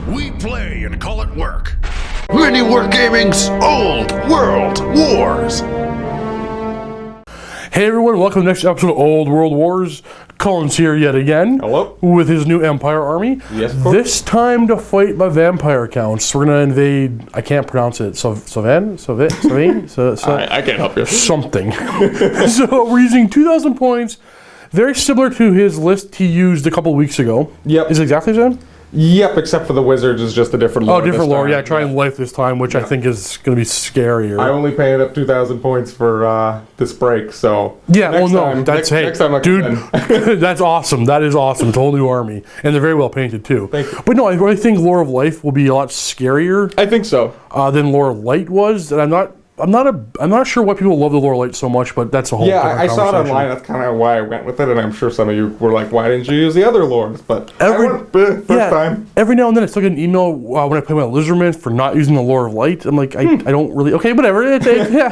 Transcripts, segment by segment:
We play and call it work. MiniWarGaming's Old World Wars. Hey everyone, welcome to the next episode of Old World Wars. Cullen's here yet again. Hello. With his new Empire army. Yes, of course. This time to fight my vampire counts. We're going to invade, I can't pronounce it, Savane? I can't help you. Something. So we're using 2,000 points, very similar to his list he used a couple weeks ago. Yep. Is it exactly the same? Yep, except for the wizards is just a different lore. Oh, different this lore. time. Yeah, try and life this time, which I think is going to be scarier. I only paid up 2,000 points for this break, so... Yeah, next well, no, time, that's, next time I dude, that's awesome. That is awesome. It's a whole new army. And they're very well painted, too. Thank you. But no, I really think Lore of Life will be a lot scarier I think so. than Lore of Light was. And I'm not sure why people love the Lore of Light so much, but that's a whole different I saw it conversation. online, that's kind of why I went with it, and I'm sure some of you were like, why didn't you use the other lores? But first time. Every now and then I still get an email when I play my Lizardman for not using the Lore of Light. I'm like, I don't really... Okay, whatever. Yeah.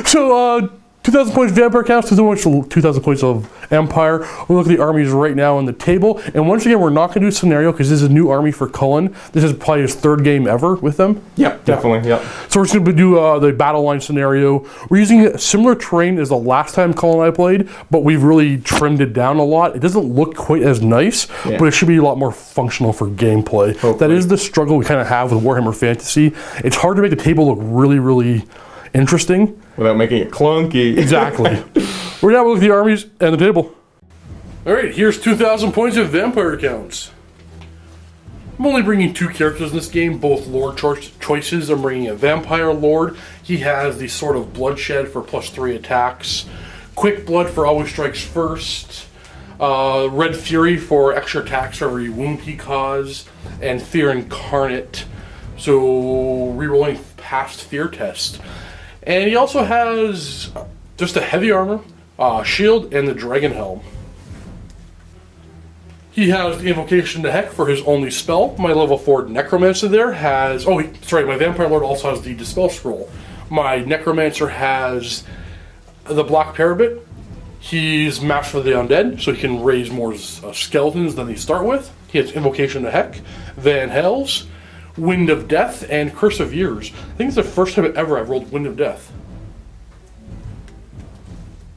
So, 2,000 points of Vampire counts, 2,000 points of Empire. We'll look at the armies right now on the table. And once again, we're not going to do scenario because this is a new army for Cullen. This is probably his third game ever with them. Yep, definitely, yep. So we're just going to do the battle line scenario. We're using a similar terrain as the last time Cullen and I played, but we've really trimmed it down a lot. It doesn't look quite as nice, but it should be a lot more functional for gameplay. Hopefully. That is the struggle we kind of have with Warhammer Fantasy. It's hard to make the table look really, really interesting. Without making it clunky. Exactly. We're now looking at the armies and the table. Alright, here's 2,000 points of Vampire counts. I'm only bringing two characters in this game, both Lord choices. I'm bringing a Vampire Lord. He has the Sword of Bloodshed for +3 attacks. Quick Blood for always strikes first. Red Fury for extra attacks for every wound he causes. And Fear Incarnate. So, rerolling past fear test. And he also has just a heavy armor, shield, and the dragon helm. He has the Invocation to Heck for his only spell. My level 4 Necromancer there has... my Vampire Lord also has the Dispel Scroll. My Necromancer has the Black Parabit. He's matched for the Undead, so he can raise more skeletons than they start with. He has Invocation to Heck, Van Hells, Wind of Death, and Curse of Years. I think it's the first time ever I've rolled Wind of Death.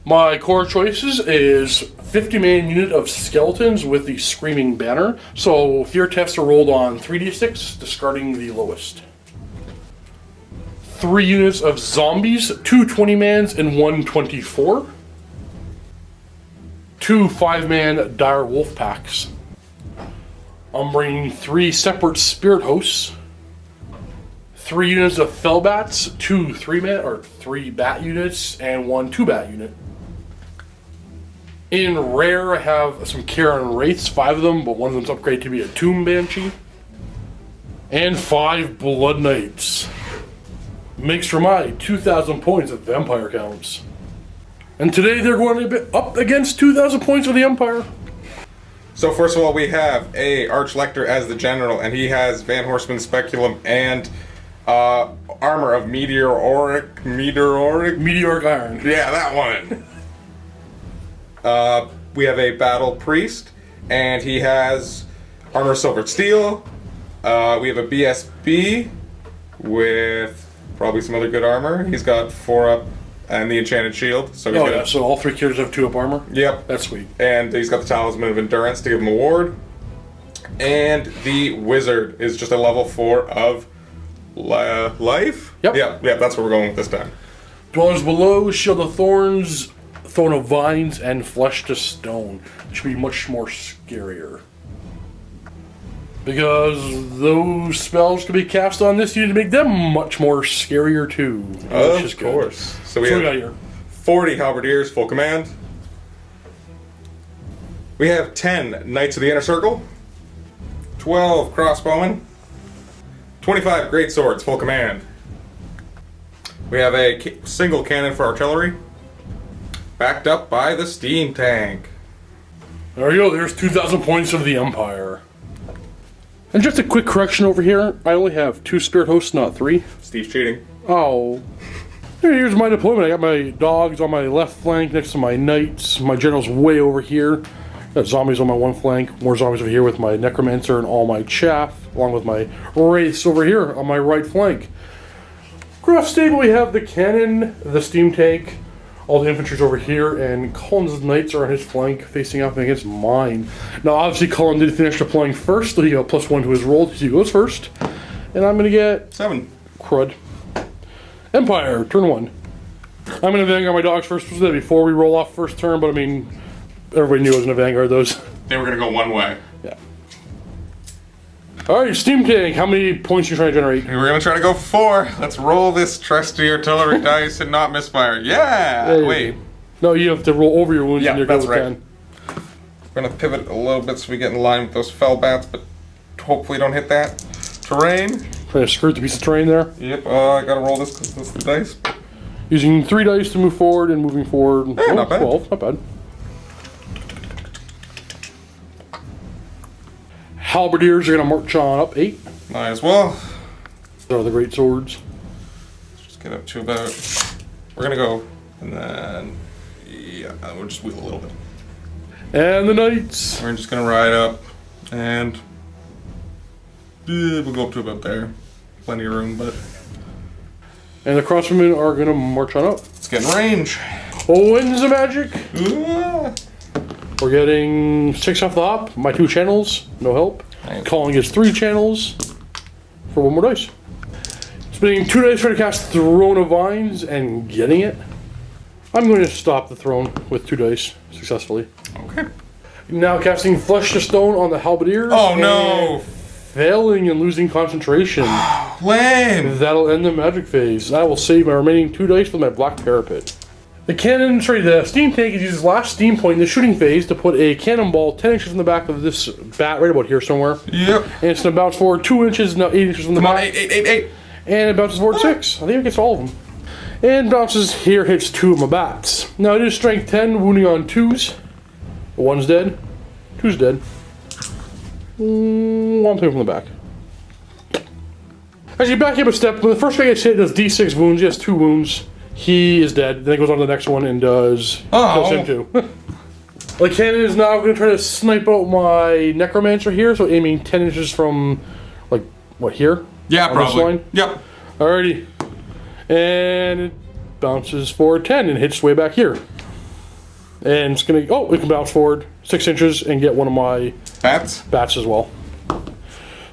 My core choices is 50-man unit of skeletons with the Screaming Banner. So fear tests are rolled on 3d6, discarding the lowest. 3 units of zombies, 2 20-mans and 1 24. 2 5-man dire wolf packs. I'm bringing 3 separate spirit hosts, 3 units of fellbats, 2 3-man or 3 bat units, and 1 2-bat unit. In rare, I have some Karen Wraiths, 5 of them, but one of them's upgraded to be a Tomb Banshee. And 5 Blood Knights. Makes for my 2,000 points of Vampire counts. And today they're going to be up against 2,000 points of the Empire. So first of all, we have a Archlector as the general, and he has Van Horseman Speculum and armor of meteoric iron. Yeah, that one. We have a Battle Priest, and he has armor silvered steel. We have a BSB with probably some other good armor. He's got 4 up and the Enchanted Shield. So so all 3 characters have 2 up armor? Yep. That's sweet. And he's got the Talisman of Endurance to give him a ward. And the Wizard is just a level 4 of life? Yep. Yeah, that's what we're going with this time. Dwellers Below, Shield of Thorns, Throne of Vines, and Flesh to Stone. It should be much more scarier. Because those spells can be cast on this unit to make them much more scarier too. Of course. So we got here 40 Halberdiers, full command. We have 10 Knights of the Inner Circle, 12 Crossbowmen, 25 Great Swords, full command. We have a single cannon for artillery, backed up by the steam tank. There you go, there's 2,000 points of the Empire. And just a quick correction over here, I only have 2 spirit hosts, not 3. Steve's cheating. Oh. Here's my deployment. I got my dogs on my left flank next to my knights. My general's way over here. Got zombies on my one flank, more zombies over here with my necromancer and all my chaff, along with my wraiths over here on my right flank. Craft stable, we have the cannon, the steam tank, all the infantry's over here, and Cullen's knights are on his flank, facing up against mine. Now, obviously, Cullen did finish deploying first, so he got +1 to his roll, so he goes first. And I'm going to get 7. Crud. Empire, turn 1. I'm going to Vanguard my dogs first before we roll off first turn, but I mean, everybody knew I was going to Vanguard those. They were going to go one way. Yeah. Alright, steam tank, how many points are you trying to generate? We're going to try to go 4. Let's roll this trusty artillery dice and not misfire. Yeah! Wait. No, you have to roll over your wounds Yeah, and you're that's good with right. 10. We're going to pivot a little bit so we get in line with those fell bats, but hopefully don't hit that. Terrain. Trying to skirt the piece of terrain there. Yep, I got to roll this because this is the dice. Using 3 dice to move forward and moving forward. Yeah, not bad. 12, not bad. Halberdiers are going to march on up 8. Might as well. Those are the great swords. Let's just get up to about... We're going to go, and then... Yeah, we'll just wheel a little bit. And the knights. We're just going to ride up, and... we'll go up to about there. Plenty of room, but... And the crossbowmen are going to march on up. Let's get in range. Oh, winds of magic. Ooh. We're getting 6 off the hop. My 2 channels, no help. Nice. Calling is 3 channels for 1 more dice. Spending 2 dice trying to cast Throne of Vines and getting it. I'm going to stop the throne with 2 dice successfully. Okay. Now casting Flesh to Stone on the Halberdiers. Oh no! Failing and losing concentration. Lame! That'll end the magic phase. I will save my remaining 2 dice with my black parapet. The the steam tank uses last steam point in the shooting phase to put a cannonball 10 inches from the back of this bat, right about here somewhere. Yep. And it's going to bounce forward 2 inches, now 8 inches from the Come on, back. 8. And it bounces forward 6. I think it gets all of them. And bounces here, hits 2 of my bats. Now it is strength 10, wounding on 2s. 1's dead. 2's dead. 1 taken from the back. As you back up a step, when the first guy gets hit, it does D6 wounds. He has 2 wounds. He is dead. Then it goes on to the next one and kills him too. The cannon is now going to try to snipe out my necromancer here, so aiming 10 inches from, like, what, here? Yeah, on probably. This line? Yep. Alrighty. And it bounces forward 10 and hits way back here. And it's going to, it can bounce forward 6 inches and get one of my Bats? bats as well.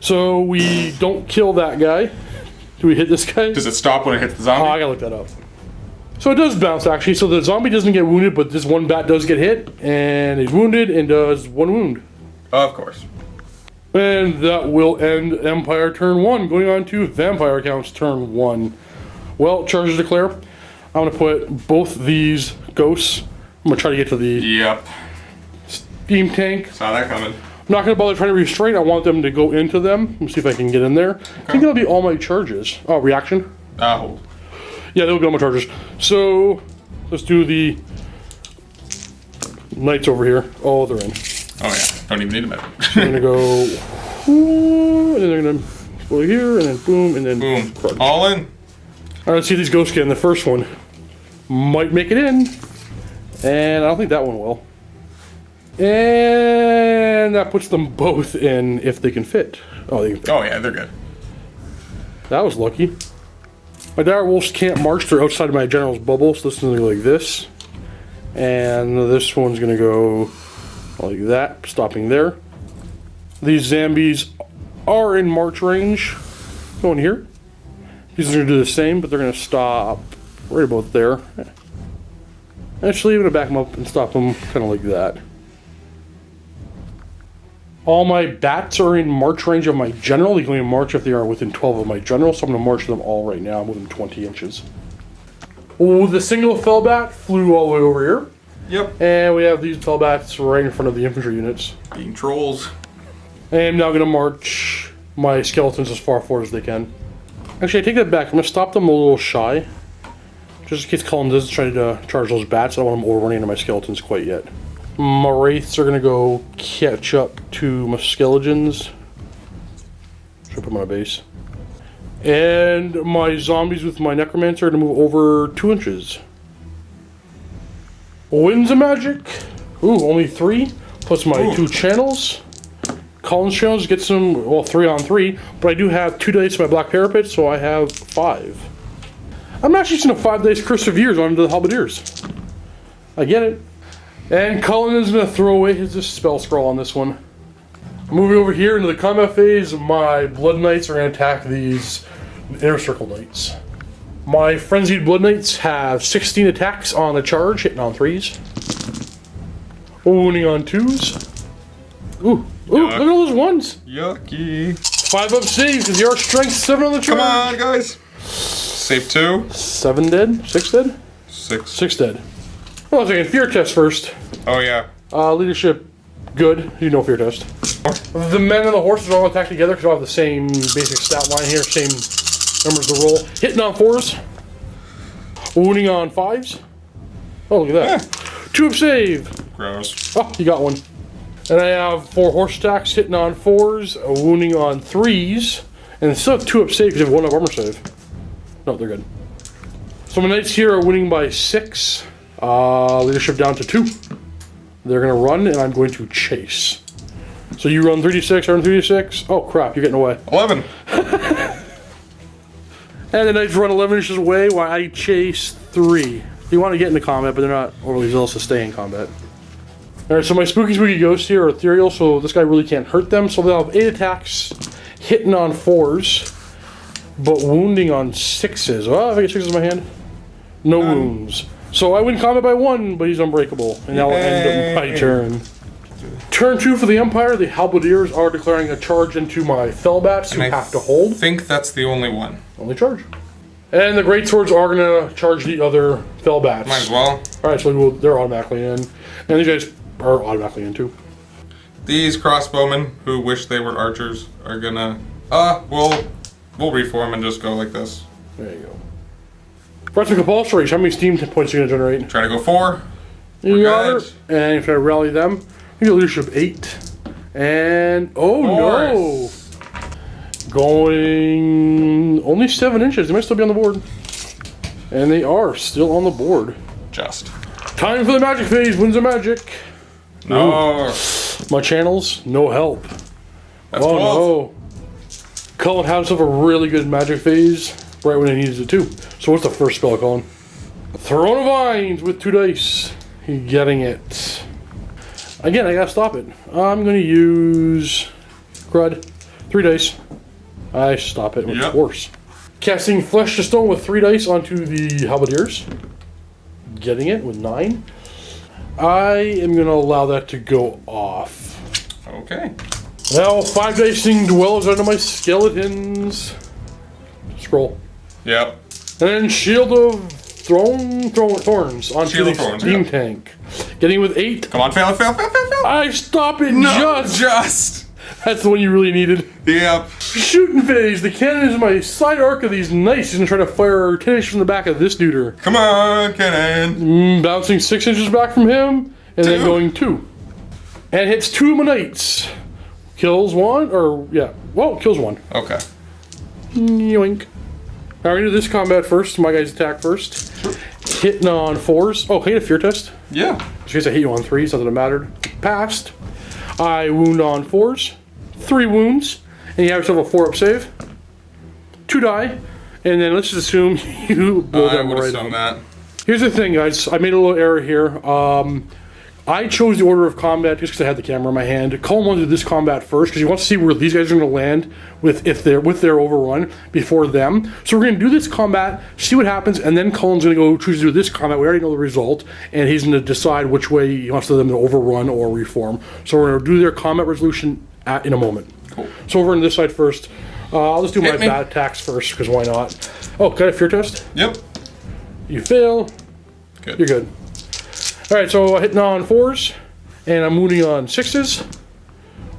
So we don't kill that guy. Do we hit this guy? Does it stop when it hits the Oh, zombie? I gotta look that up. So it does bounce actually. So the zombie doesn't get wounded, but this one bat does get hit, and he's wounded and does 1 wound. Of course. And that will end Empire turn 1. Going on to Vampire Accounts turn 1. Well, charges declare. I'm gonna put both these ghosts. I'm gonna try to get to the Yep. steam tank. Saw that coming. I'm not gonna bother trying to restrain. I want them to go into them. Let's see if I can get in there. I think that'll be all my charges. Oh, reaction. Hold. Yeah, they'll be all my charges. So let's do the knights over here. Oh, they're in. Oh yeah. Don't even need a minute. They're gonna go, and then they're gonna go here, and then boom, and then Boom. crud. All in. All right, let's see if these ghosts get in. The first one might make it in, and I don't think that one will. And that puts them both in if they can fit. Oh, they can fit. Oh yeah, they're good. That was lucky. My dire wolves can't march. They're outside of my general's bubble, so this is gonna go like this. And this one's gonna go like that, stopping there. These zombies are in march range. Going here. These are gonna do the same, but they're gonna stop right about there. Actually, I'm gonna back them up and stop them kind of like that. All my bats are in march range of my general. They can only march if they are within 12 of my general, so I'm going to march them all right now. I'm within 20 inches. Oh, the single fell bat flew all the way over here. Yep. And we have these fell bats right in front of the infantry units. Being trolls. And I'm now going to march my skeletons as far forward as they can. Actually, I take that back. I'm going to stop them a little shy. Just in case Cullen does try to charge those bats. I don't want them overrunning into my skeletons quite yet. My wraiths are gonna go catch up to my skeletons. Should put them on a base. And my zombies with my necromancer are gonna move over 2 inches. Winds of magic. Ooh, only 3. Plus my 2 channels. Cullen's channels get some, well, 3-on-3, but I do have 2 dice in my black parapet, so I have 5. I'm actually using a 5 dice Curse of Years onto the halberdiers. I get it. And Cullen is going to throw away his spell scroll on this one. Moving over here into the combat phase, my Blood Knights are going to attack these Inner Circle Knights. My Frenzied Blood Knights have 16 attacks on the charge, hitting on 3s. Wounding on 2s. Ooh, look at all those 1s. Yucky. 5 up saves, because your strength 7 on the charge. Come on, guys. Save 2. 7 dead? 6 dead? 6. 6 dead. Well, I was thinking fear test first. Oh, yeah. Leadership, good. You know fear test. The men and the horses all attack together because they all have the same basic stat line here, same numbers to roll. Hitting on 4s. Wounding on 5s. Oh, look at that. 2 up save. Gross. Oh, you got 1. And I have 4 horse attacks hitting on 4s, a wounding on 3s, and still have 2 up save because they have 1 up armor save. No, they're good. So my knights here are winning by 6. Leadership down to 2. They're going to run, and I'm going to chase. So you run 3d6, I run 3d6. Oh crap, you're getting away. 11. And the knights run 11 inches away while I chase 3. They want to get into combat, but they're not overly zealous to stay in combat. Alright, so my spooky ghosts here are ethereal, so this guy really can't hurt them. So they'll have 8 attacks, hitting on 4s, but wounding on 6s. Oh, if I get 6s in my hand. No wounds. So I win combat by 1, but he's unbreakable. And that'll end up my turn. Turn 2 for the Empire. The Halberdiers are declaring a charge into my Fellbats, who have to hold. I think that's the only one. Only charge. And the Greatswords are going to charge the other Fellbats. Might as well. Alright, so they're automatically in. And these guys are automatically in too. These crossbowmen who wish they were archers are gonna... we'll reform and just go like this. There you go. Press compulsory. How many steam points are you going to generate? Try to go 4. You got it. And if I rally them, you get leadership 8. And no! Going only 7 inches. They might still be on the board. And they are still on the board. Just. Time for the magic phase. Winds of magic. No. My channels, no help. That's 12. No. Cullen had himself a really good magic phase right when he needed it too. So what's the first spell, Cullen? Throne of Vines with 2 dice. He's getting it. Again, I gotta stop it. I'm gonna use crud. 3 dice. I stop it, which is worse. Casting Flesh to Stone with 3 dice onto the Halberdiers. Getting it with 9. I am gonna allow that to go off. Okay. Now 5 dicing dwellers under my skeletons. Scroll. Yep. And then Shield of Thorns onto Shield the of Thorns, steam tank. Getting with 8. Come on, fail. I stop it Just. That's the one you really needed. Yep. Shooting phase. The cannon is my side arc of these knights. He's gonna try to fire 10 inches from the back of this duder. Come on, cannon. Bouncing 6 inches back from him, and 2. then going 2. And hits 2 of my knights. Kills 1, kills 1. Okay. Yoink. Now we're gonna do this combat first. My guys attack first. Hitting on 4s. Oh, can I get a fear test? Yeah. In case I hit you on 3s, not that it mattered. Passed. I wound on 4s. 3 wounds. And you have yourself a 4 up save. 2 die. And then let's just assume you blow them right up. That. Here's the thing, guys. I made a little error here. I chose the order of combat just because I had the camera in my hand. Cullen wanted to do this combat first because he wants to see where these guys are going to land with their overrun before them. So we're going to do this combat, see what happens, and then Cullen's going to go choose to do this combat. We already know the result, and he's going to decide which way he wants them to overrun or reform. So we're going to do their combat resolution in a moment. Cool. So over on this side first. I'll just do my bad attacks first because why not? Oh, got a fear test? Yep. You fail. Good. You're good. Alright, so hitting on 4s, and I'm wounding on 6s.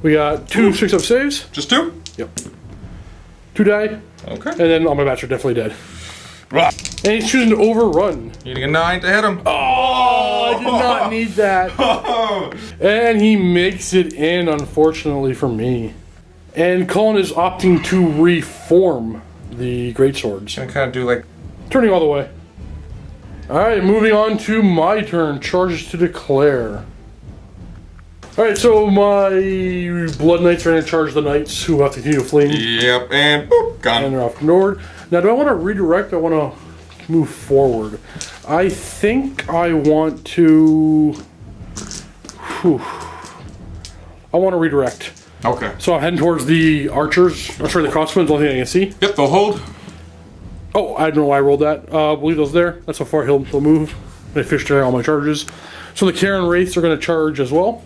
We got 2 6 up saves. Just 2? Yep. 2 die. Okay. And then all my bats are definitely dead. And he's choosing to overrun. Needing a 9 to hit him. Oh, I did not need that. And he makes it in, unfortunately for me. And Cullen is opting to reform the greatswords. Gonna kind of do like... Turning all the way. Alright, moving on to my turn. Charges to declare. Alright, so my Blood Knights are going to charge the Knights who have to continue fleeing. Yep, and boop, gone. And they're off north. Now, do I want to redirect? I want to move forward. I think I want to... I want to redirect. Okay. So I'm heading towards the archers. I'm sorry, the crossbows, the only thing I can see. Yep, they'll hold. Oh, I don't know why I rolled that. I believe those there. That's how far he'll move. I fished out all my charges. So the Karen Wraiths are going to charge as well.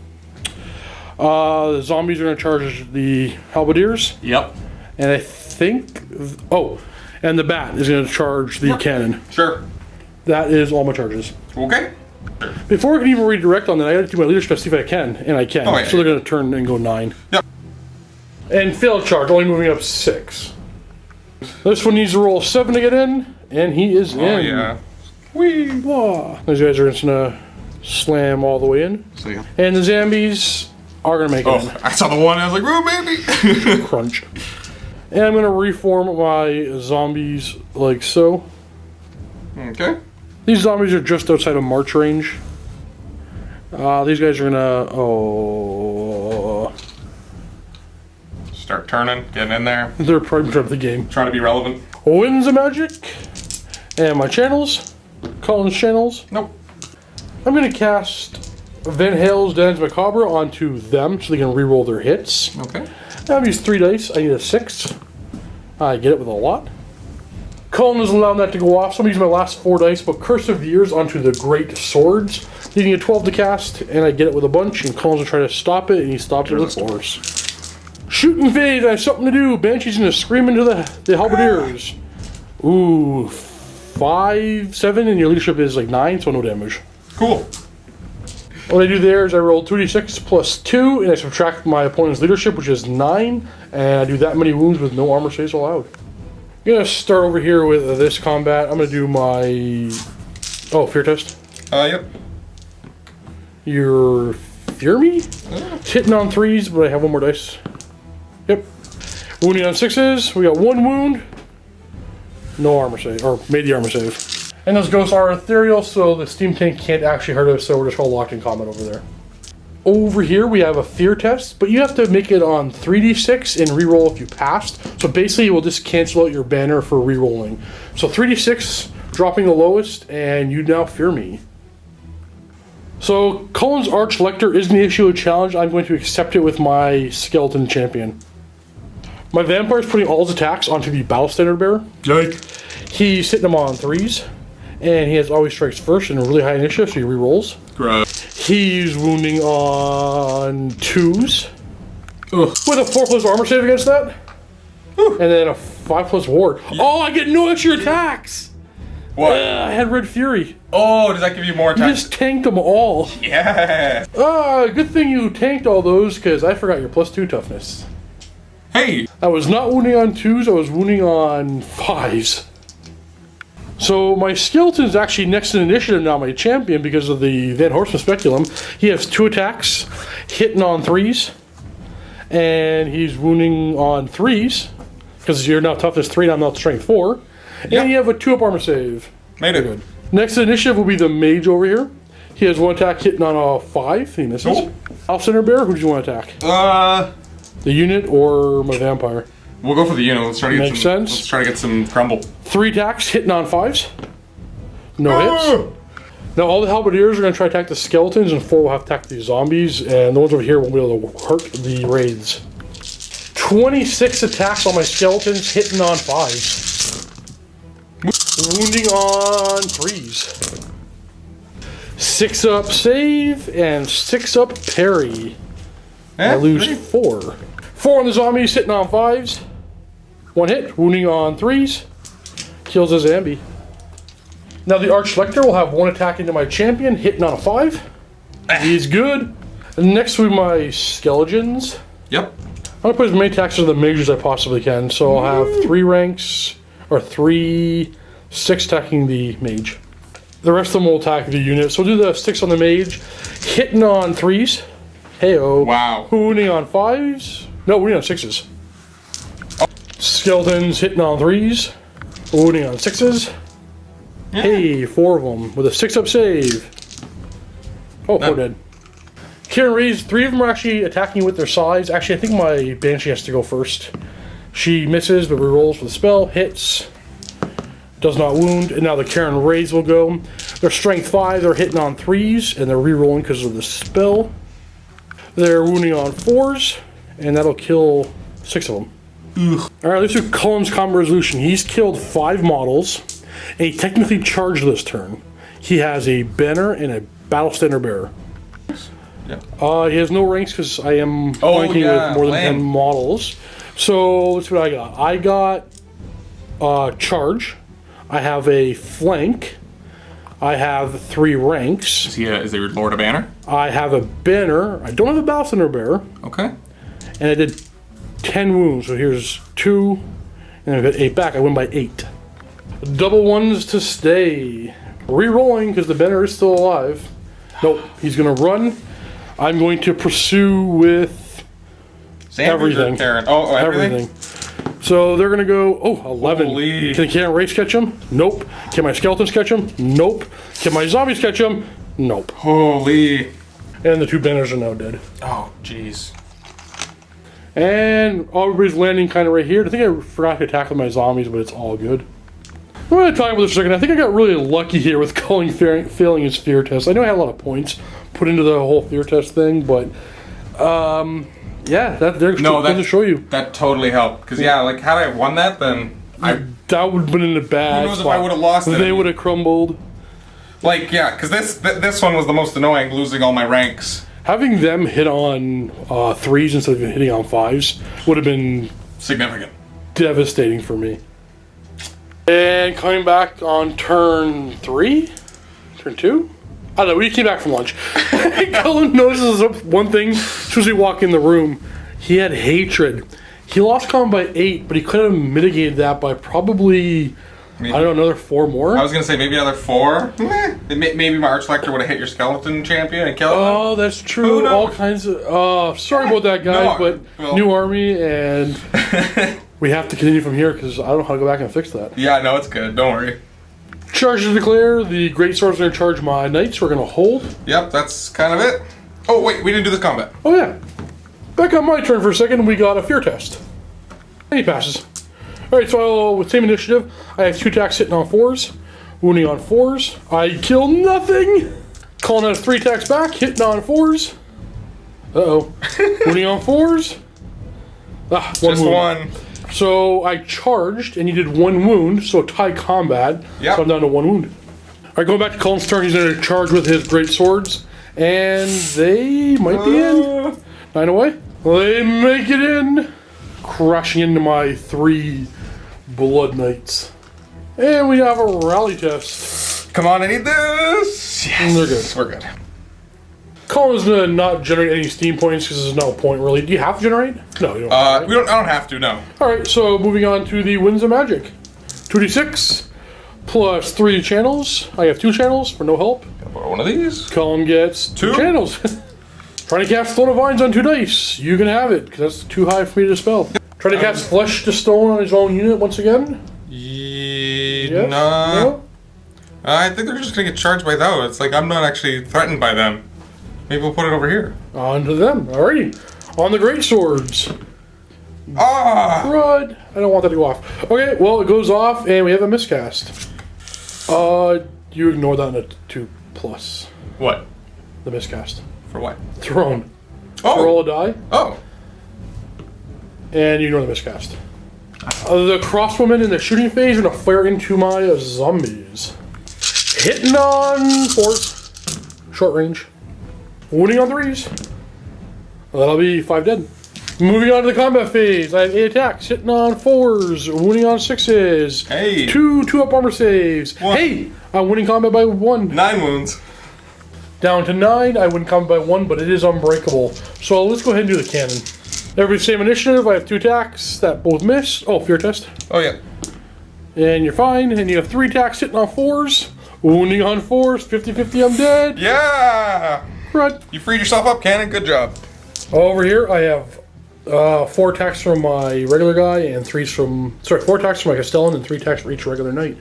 The zombies are going to charge the halberdiers. Yep. And I think... Oh, and the bat is going to charge the cannon. Sure. That is all my charges. Okay. Before I can even redirect on that, I got to do my leadership to see if I can. And I can. Oh, yeah. So they're going to turn and go 9. Yep. And failed charge, only moving up 6. This one needs to roll 7 to get in. And he is in. Oh, yeah. Whee! Blah. Those guys are just going to slam all the way in. See ya. And the zombies are going to make it in. Oh, I saw the one, I was like, ooh, baby! Crunch. And I'm going to reform my zombies like so. Okay. These zombies are just outside of march range. These guys are going to... Oh... Start turning, getting in there. They're probably part of the game. Trying to be relevant. Winds of Magic. And my channels. Cullen's channels. Nope. I'm going to cast Van Hale's Dance Macabre onto them so they can reroll their hits. Okay. I've used 3 dice. I need a 6. I get it with a lot. Cullen is allowing that to go off, so I'm using my last 4 dice, but Curse of Years onto the Great Swords. Needing a 12 to cast, and I get it with a bunch, and Cullen's going to try to stop it, and he stops it with force. Shoot and fade, I have something to do. Banshee's going to scream into the halberdiers. Ooh, 5, 7, and your leadership is like 9, so no damage. Cool. What I do there is I roll 2d6 plus 2, and I subtract my opponent's leadership, which is 9, and I do that many wounds with no armor saves allowed. I'm going to start over here with this combat. I'm going to do my... Oh, fear test. Yep. Your fear me? It's hitting on 3s, but I have 1 more dice. Yep. Wounding on 6s. We got 1 wound. No armor save, or made the armor save. And those ghosts are ethereal, so the steam tank can't actually hurt us, so we're just all locked in combat over there. Over here we have a fear test, but you have to make it on 3d6 and reroll if you passed. So basically it will just cancel out your banner for rerolling. So 3d6, dropping the lowest, and you now fear me. So Cullen's Arch Lector is going to issue a challenge. I'm going to accept it with my Skeleton Champion. My Vampire is putting all his attacks onto the Battle Standard Bearer. Yike. He's hitting them on 3s, and he has always strikes first and a really high initiative, so he rerolls. Gross. He's wounding on 2s. Ugh. With a 4+ armor save against that. And then a 5+ ward. Oh, I get no extra attacks! What? I had Red Fury. Oh, does that give you more You attacks? just tanked them all. Yeah. Good thing you tanked all those, because I forgot your +2 toughness. Hey. I was not wounding on 2s, I was wounding on 5s. So my skeleton is actually next in initiative now, my champion, because of the Van Horseman Speculum. He has 2 attacks, hitting on 3s, and he's wounding on 3s, because you're now toughness 3 and I'm now strength 4. And you have a 2-up armor save. Made it. Good. Next initiative will be the mage over here. He has 1 attack hitting on a 5, he misses. Oh. Alpha Center Bear, who do you want to attack? The unit or my vampire? We'll go for the unit. Let's try to get Makes some. sense. Let's try to get some crumble. 3 attacks, hitting on 5s. No hits. Now all the halberdiers are going to try to attack the skeletons, and 4 will have to attack the zombies, and the ones over here won't be able to hurt the raids. 26 attacks on my skeletons, hitting on 5s. Wounding on 3s. 6-up save, and 6-up parry. I lose 4. 4 on the zombies, hitting on 5s. 1 hit, wounding on 3s. Kills a zombie. Now the Arch Lector will have 1 attack into my champion, hitting on a 5. He's good. Next will be my skeletons. Yep. I'm going to put as many attacks as the mages as I possibly can. So I'll have 3 ranks, or 6 attacking the mage. The rest of them will attack the unit. So we'll do the 6 on the mage, hitting on 3s. Heyo. Wow. Wounding on 5s. No, wounding on 6s. Skeletons hitting on 3s. Wounding on 6s. Yeah. Hey, 4 of them with a 6-up save. Oh, 4 dead. Karen Rays, 3 of them are actually attacking you with their size. Actually, I think my Banshee has to go first. She misses, but rerolls for the spell. Hits. Does not wound. And now the Karen Rays will go. They're strength 5. They're hitting on 3s, and they're rerolling because of the spell. They're wounding on 4s, and that'll kill 6 of them. Alright, let's do Cullen's combat resolution. He's killed 5 models, and he technically charged this turn. He has a banner and a battle standard bearer. Yeah. He has no ranks because I am flanking with more than 10 models. So let's see what I got. I got charge. I have a flank. I have 3 ranks. Is he Lord of Banner? I have a banner. I don't have a battle standard bearer. Okay. And I did 10 wounds. So here's 2, and I got 8 back. I win by 8. Double ones to stay. Re-rolling because the banner is still alive. Nope, he's gonna run. I'm going to pursue with everything. Oh, everything. So they're gonna go. Oh, 11. Holy. Can Karen Race catch him? Nope. Can my skeletons catch him? Nope. Can my zombies catch him? Nope. Holy. And the 2 banners are now dead. Oh, jeez. And everybody's landing kind of right here. I think I forgot to attack with my zombies, but it's all good. I'm going to talk about this for a second. I think I got really lucky here with Cullen failing his fear test. I know I had a lot of points put into the whole fear test thing, but yeah, they're going to show you. That totally helped. Because, yeah, like, had I won that, then that would have been in a bad Who knows spot. if I would have lost it. They would have crumbled. Like, yeah, because this one was the most annoying, losing all my ranks. Having them hit on 3s instead of hitting on 5s would have been significant. Devastating for me. And coming back on turn 3? Turn 2? I don't know, we came back from lunch. Cullen notices one thing as soon as we walk in the room. He had hatred. He lost combat by 8, but he could have mitigated that by probably, maybe, I don't know, another 4 more. I was going to say maybe another 4. Maybe my Archlector would have hit your skeleton champion and killed him. Oh, that's true. All kinds of... sorry about that, guys, new army, and we have to continue from here because I don't know how to go back and fix that. Yeah, no, it's good. Don't worry. Charge to declare. The Great Swords are going to charge my Knights. We're going to hold. Yep, that's kind of it. Oh, wait, we didn't do the combat. Oh, yeah. Back on my turn for a second, we got a fear test. And he passes. Alright, so with same initiative, I have 2 attacks hitting on 4s, wounding on 4s. I kill nothing! Cullen has 3 attacks back, hitting on 4s. Uh-oh. Wounding on 4s. Ah, Just one. So I charged, and he did 1 wound, so tie combat. Yep. So I'm down to 1 wound. Alright, going back to Cullen's turn, he's going to charge with his great swords. And they might be in. 9 away. They make it in. Crashing into my 3 Blood Knights. And we have a rally test. Come on, I need this. Yes. They're good. We're good. Cullen's going to not generate any steam points because there's no point really. Do you have to generate? No, you don't. I don't have to. No. All right. So moving on to the Winds of Magic. 2d6 plus 3 channels. I have 2 channels for no help. Gotta borrow one of these. Cullen gets 2 channels. Trying to cast Throne of Vines on 2 dice. You can have it, because that's too high for me to dispel. Trying to cast Flesh to Stone on his own unit once again. Yes? No. I think they're just going to get charged by those. It's like I'm not actually threatened by them. Maybe we'll put it over here. On to them. Alrighty. On the Great Swords. Ah! Crud. I don't want that to go off. Okay, well, it goes off, and we have a miscast. You ignore that on a 2+. What? The miscast. For what? Throne. Oh. Roll a die. Oh. And you ignore the miscast. The crossbowmen in the shooting phase are going to flare into my zombies. Hitting on 4s. Short range. Wounding on 3s. That'll be 5 dead. Moving on to the combat phase. I have 8 attacks. Hitting on 4s. Wounding on 6s. Hey. 2 2-up armor saves. What? Hey! I'm winning combat by 1. 9 wounds. Down to 9. I win combat by 1, but it is unbreakable. So let's go ahead and do the cannon. Every same initiative. I have 2 attacks that both miss. Oh, fear test. Oh, yeah. And you're fine. And you have 3 attacks hitting on 4s. Wounding on 4s. 50-50, I'm dead. Yeah! Right. You freed yourself up, Cannon. Good job. Over here, I have 4 attacks from my regular guy and 4 attacks from my Castellan and 3 attacks for each regular knight.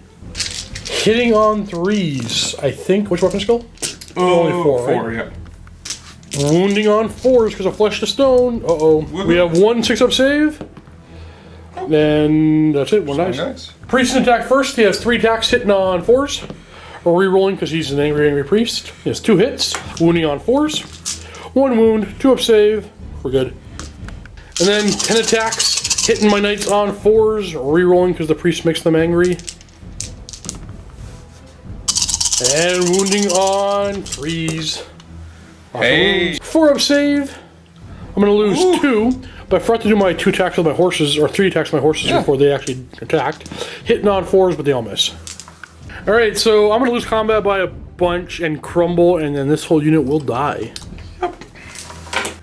Hitting on 3s, I think. Which weapon skill? Oh, only 4, right? 4, yeah. Wounding on 4s because of flesh to stone. Uh-oh. We have 1 6-up save. Then that's it. 1 dice. Priest can attack first. He has 3 attacks hitting on 4s. Or re-rolling because he's an angry priest. He has 2 hits. Wounding on 4s. 1 wound. 2-up save. We're good. And then 10 attacks hitting my knights on 4s. Re-rolling because the priest makes them angry. And wounding on 3s. Hey. 4-up save. I'm going to lose 2, but I forgot to do my 2 attacks with my horses, or 3 attacks with my horses before they actually attacked. Hitting on 4s, but they all miss. Alright, so I'm going to lose combat by a bunch and crumble, and then this whole unit will die. Yep.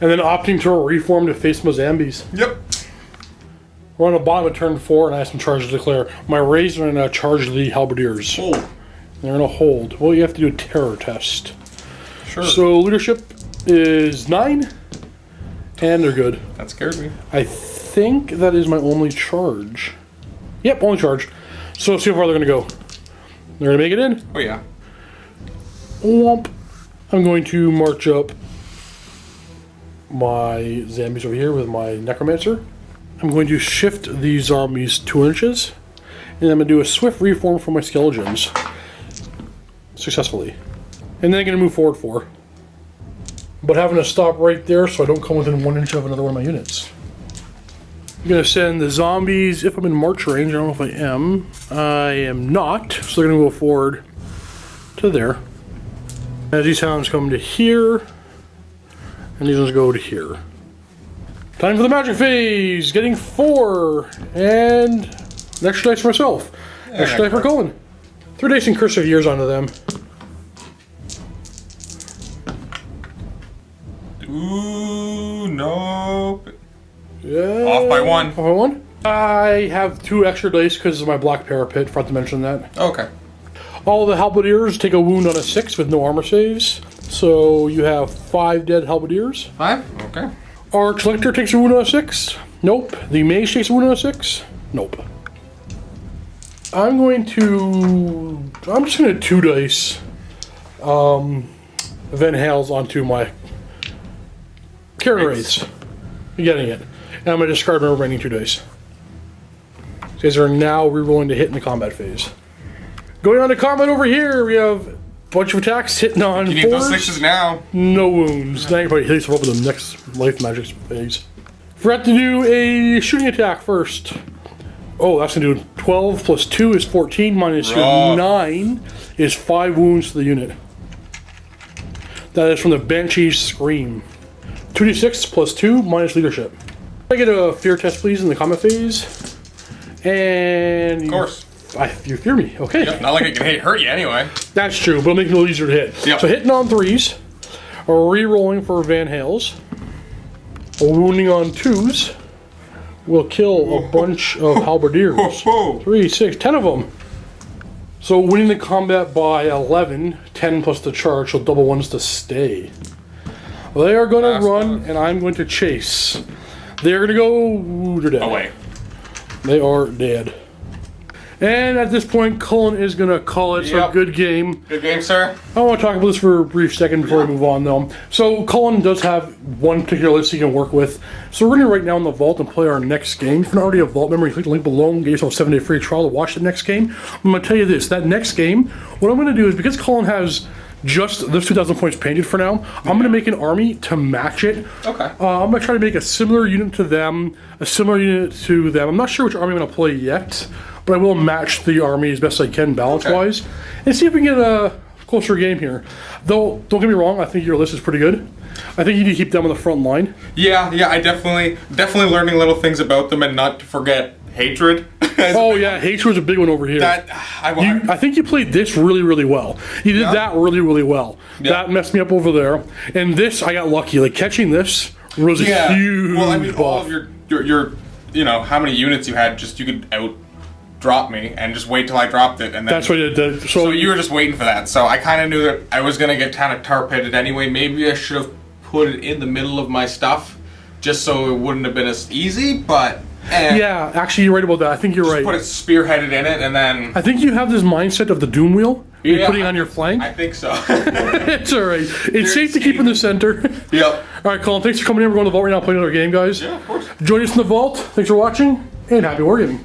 And then opting to reform to face my zombies. Yep. We're on the bottom of turn 4, and I have some charges to declare. My rays are going to charge the halberdiers. Hold. They're going to hold. Well, you have to do a terror test. Sure. So leadership is 9, and they're good. That scared me. I think that is my only charge. Yep, only charge. So see how far they're going to go. They're going to make it in. Oh, yeah. Womp. I'm going to march up my zombies over here with my necromancer. I'm going to shift these zombies 2 inches, and I'm going to do a swift reform for my skeletons successfully. And then I'm going to move forward 4. But having to stop right there so I don't come within 1 inch of another one of my units. I'm going to send the zombies, if I'm in march range, I don't know if I am. I am not, so they're going to go forward to there. As these hounds come to here, and these ones go to here. Time for the magic phase! Getting 4, and an extra dice for myself. Extra dice for Cullen. 3 dice and cursive years onto them. Ooh, nope. Yeah. Off by 1. Off by 1? I have 2 extra dice because of my black parapet, forgot to mention that. Okay. All the halberdiers take a wound on a 6 with no armor saves. So you have 5 dead halberdiers. 5? Okay. Arch Lictor takes a wound on a 6. Nope. The mage takes a wound on a 6. Nope. I'm just going to 2 dice Van Hales onto my Karen Wraiths. You're getting it. And I'm going to discard my remaining 2 dice. These guys are now rerolling to hit in the combat phase. Going on to combat over here, we have a bunch of attacks hitting on 4s. You need those 6s now. No wounds. Now you probably hit yourself up with the next life magic phase. Forgot to do a shooting attack first. Oh, that's going to do 12 plus 2 is 14, minus 9 is 5 wounds to the unit. That is from the Banshee's Scream. 2d6 plus 2 minus leadership. I get a fear test, please, in the combat phase. And... Of course. You fear me. Okay. Yep, not like it can hurt you anyway. That's true, but it'll make it a little easier to hit. Yep. So hitting on 3s, or re-rolling for Van Hales, or wounding on 2s, will kill a bunch of halberdiers. 3, 6, 10 of them. So winning the combat by 11, 10 plus the charge, so double 1s to stay. Well, they are going to run, and I'm going to chase. They're going to go... They're dead. Away. They are dead. And at this point, Cullen is going to call it. So good game. Good game, sir. I want to talk about this for a brief second before we move on, though. So Cullen does have one particular list he can work with. So we're going to right now in the vault and play our next game. If you're not already a vault member, you click the link below and get yourself a 7-day free trial to watch the next game. I'm going to tell you this. That next game, what I'm going to do is, because Cullen has just those 2,000 points painted for now, I'm going to make an army to match it. Okay. I'm going to try to make a similar unit to them, a similar unit to them. I'm not sure which army I'm going to play yet, but I will match the army as best I can balance-wise, and see if we can get a closer game here. Though, don't get me wrong, I think your list is pretty good. I think you need to keep them on the front line. Yeah, I definitely learning little things about them, and not to forget hatred. Oh yeah, hatred was a big one over here. I think you played this really, really well. You did that really, really well. Yeah. That messed me up over there. And this, I got lucky. Like catching this was a huge Well, I mean, buff. all of your, you know, how many units you had, just you could out drop me and just wait till I dropped it, and then that's what it did. So you were just waiting for that. So I kind of knew that I was gonna get kind of tar pitted anyway. Maybe I should have put it in the middle of my stuff, just so it wouldn't have been as easy. But yeah, actually, you're right about that. I think you're right. Put it spearheaded in it, and then I think you have this mindset of the doom wheel. You're putting on your flank. I think so. It's all right. It's safe to keep in the center. Yep. All right, Colin, thanks for coming in. We're going to the vault right now, playing another game, guys. Yeah, of course. Join us in the vault. Thanks for watching, and happy wargaming.